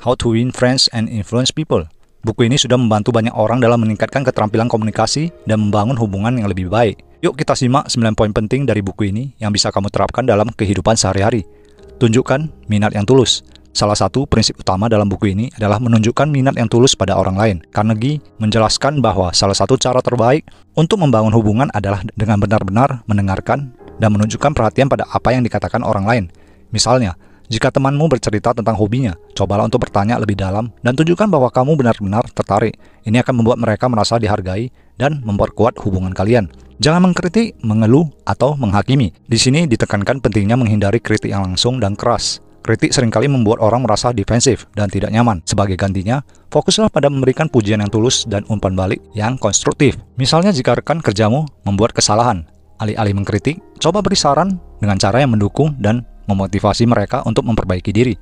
How to Win Friends and Influence People. Buku ini sudah membantu banyak orang dalam meningkatkan keterampilan komunikasi dan membangun hubungan yang lebih baik. Yuk kita simak 9 poin penting dari buku ini yang bisa kamu terapkan dalam kehidupan sehari-hari. Tunjukkan minat yang tulus. Salah satu prinsip utama dalam buku ini adalah menunjukkan minat yang tulus pada orang lain. Carnegie menjelaskan bahwa salah satu cara terbaik untuk membangun hubungan adalah dengan benar-benar mendengarkan dan menunjukkan perhatian pada apa yang dikatakan orang lain. Misalnya, jika temanmu bercerita tentang hobinya, cobalah untuk bertanya lebih dalam dan tunjukkan bahwa kamu benar-benar tertarik. Ini akan membuat mereka merasa dihargai dan memperkuat hubungan kalian. Jangan mengkritik, mengeluh, atau menghakimi. Di sini ditekankan pentingnya menghindari kritik yang langsung dan keras. Kritik seringkali membuat orang merasa defensif dan tidak nyaman. Sebagai gantinya, fokuslah pada memberikan pujian yang tulus dan umpan balik yang konstruktif. Misalnya jika rekan kerjamu membuat kesalahan, alih-alih mengkritik, coba beri saran dengan cara yang mendukung dan memotivasi mereka untuk memperbaiki diri.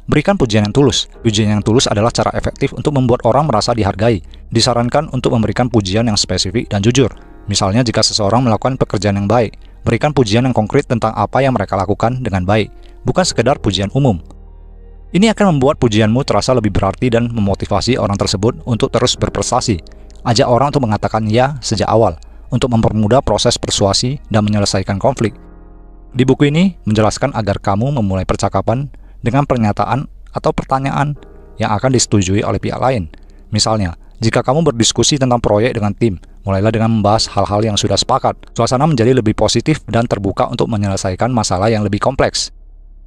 Berikan pujian yang tulus. Pujian yang tulus adalah cara efektif untuk membuat orang merasa dihargai. Disarankan untuk memberikan pujian yang spesifik dan jujur. Misalnya jika seseorang melakukan pekerjaan yang baik, berikan pujian yang konkret tentang apa yang mereka lakukan dengan baik, bukan sekedar pujian umum. Ini akan membuat pujianmu terasa lebih berarti dan memotivasi orang tersebut untuk terus berprestasi. Ajak orang untuk mengatakan ya sejak awal, untuk mempermudah proses persuasi dan menyelesaikan konflik. Di buku ini menjelaskan agar kamu memulai percakapan dengan pernyataan atau pertanyaan yang akan disetujui oleh pihak lain. Misalnya, jika kamu berdiskusi tentang proyek dengan tim, mulailah dengan membahas hal-hal yang sudah sepakat. Suasana menjadi lebih positif dan terbuka untuk menyelesaikan masalah yang lebih kompleks.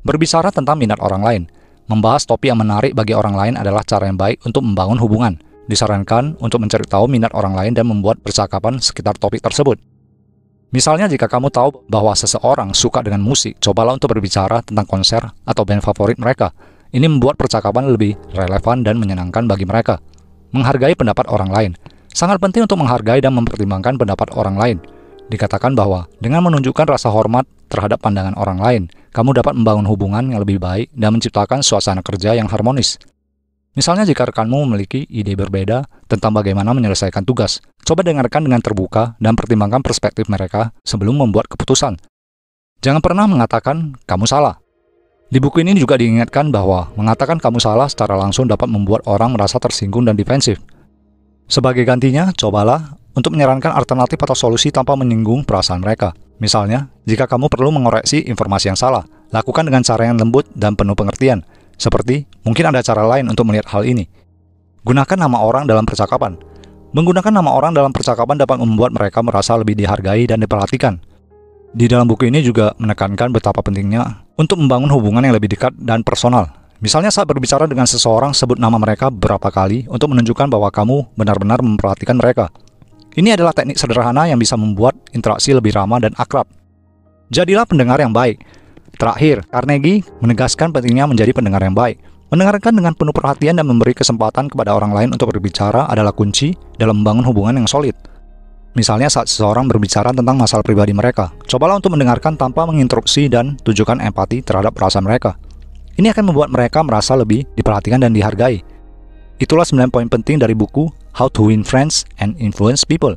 Berbicara tentang minat orang lain. Membahas topik yang menarik bagi orang lain adalah cara yang baik untuk membangun hubungan. Disarankan untuk mencari tahu minat orang lain dan membuat percakapan sekitar topik tersebut. Misalnya jika kamu tahu bahwa seseorang suka dengan musik, cobalah untuk berbicara tentang konser atau band favorit mereka. Ini membuat percakapan lebih relevan dan menyenangkan bagi mereka. Menghargai pendapat orang lain. Sangat penting untuk menghargai dan mempertimbangkan pendapat orang lain. Dikatakan bahwa dengan menunjukkan rasa hormat terhadap pandangan orang lain, kamu dapat membangun hubungan yang lebih baik dan menciptakan suasana kerja yang harmonis. Misalnya jika rekanmu memiliki ide berbeda tentang bagaimana menyelesaikan tugas, coba dengarkan dengan terbuka dan pertimbangkan perspektif mereka sebelum membuat keputusan. Jangan pernah mengatakan kamu salah. Di buku ini juga diingatkan bahwa mengatakan kamu salah secara langsung dapat membuat orang merasa tersinggung dan defensif. Sebagai gantinya, cobalah untuk menyarankan alternatif atau solusi tanpa menyinggung perasaan mereka. Misalnya, jika kamu perlu mengoreksi informasi yang salah, lakukan dengan cara yang lembut dan penuh pengertian. Seperti, mungkin ada cara lain untuk melihat hal ini. Gunakan nama orang dalam percakapan. Menggunakan nama orang dalam percakapan dapat membuat mereka merasa lebih dihargai dan diperhatikan. Di dalam buku ini juga menekankan betapa pentingnya untuk membangun hubungan yang lebih dekat dan personal. Misalnya saat berbicara dengan seseorang, sebut nama mereka beberapa kali untuk menunjukkan bahwa kamu benar-benar memperhatikan mereka. Ini adalah teknik sederhana yang bisa membuat interaksi lebih ramah dan akrab. Jadilah pendengar yang baik. Terakhir, Carnegie menegaskan pentingnya menjadi pendengar yang baik. Mendengarkan dengan penuh perhatian dan memberi kesempatan kepada orang lain untuk berbicara adalah kunci dalam membangun hubungan yang solid. Misalnya saat seseorang berbicara tentang masalah pribadi mereka, cobalah untuk mendengarkan tanpa menginterupsi dan tunjukkan empati terhadap perasaan mereka. Ini akan membuat mereka merasa lebih diperhatikan dan dihargai. Itulah 9 poin penting dari buku How to Win Friends and Influence People.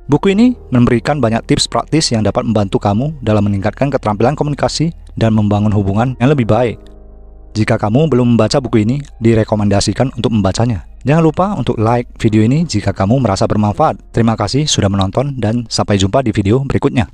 Buku ini memberikan banyak tips praktis yang dapat membantu kamu dalam meningkatkan keterampilan komunikasi dan membangun hubungan yang lebih baik. Jika kamu belum membaca buku ini, direkomendasikan untuk membacanya. Jangan lupa untuk like video ini jika kamu merasa bermanfaat. Terima kasih sudah menonton dan sampai jumpa di video berikutnya.